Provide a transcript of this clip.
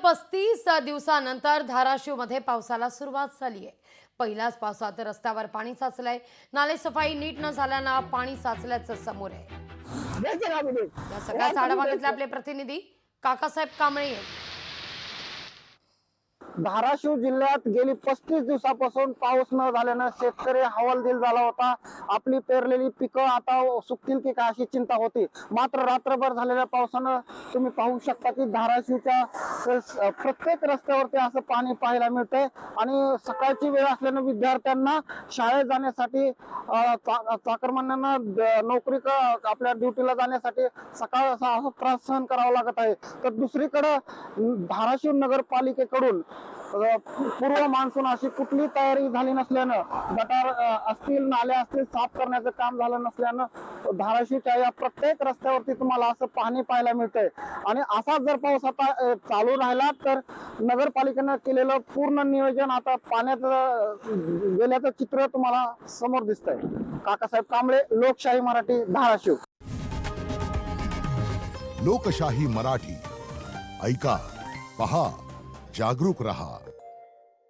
35 दिवसानंतर धाराशिवमध्ये पावसाला सुरुवात झाली आहे। पहिल्याच पावसात रस्त्यावर पाणी साचलंय। नाले सफाई नीट न झाल्यानं पाणी साचल्याचं समोर आहे। या सगळ्याचा आढावा घेतला आपले प्रतिनिधी काकासाहेब कांबळे यांनी। धाराशिव जिल्ह्यात गेली 35 दिवसापासून पाऊस न झाल्यानं शेतकरी हवालदिल झाला होता। आपली पेरलेली पिकं आता सुकतील की काय अशी चिंता होती। मात्र रात्रभर झालेल्या पावसानं तुम्ही पाहू शकता की धाराशिवच्या प्रत्येक रस्त्यावरती असं पाणी पाहायला मिळतंय आणि सकाळची वेळ असल्यानं विद्यार्थ्यांना शाळेत जाण्यासाठी चाकरमान्यांना नोकरी आपल्या ड्युटीला जाण्यासाठी सकाळ असा त्रास सहन करावा लागत आहे। तर दुसरीकडे धाराशिव नगरपालिकेकडून पूर्व मान्सून अशी कुठली तयारी झाली नसल्यानं गटार असतील नाले असतील साफ करण्याचं काम झालं नसल्यानं धाराशिवच्या या प्रत्येक रस्त्यावरती तुम्हाला असं पाणी पाहायला मिळतंय। आणि असा जर पाऊस आता चालू राहिला तर नगरपालिकेनं केलेलं पूर्ण नियोजन आता पाण्यात गेल्याचं चित्र तुम्हाला समोर दिसतंय। काकासाहेब कांबळे, लोकशाही मराठी, धाराशिव। लोकशाही मराठी ऐका, पहा, जागरूक रहा।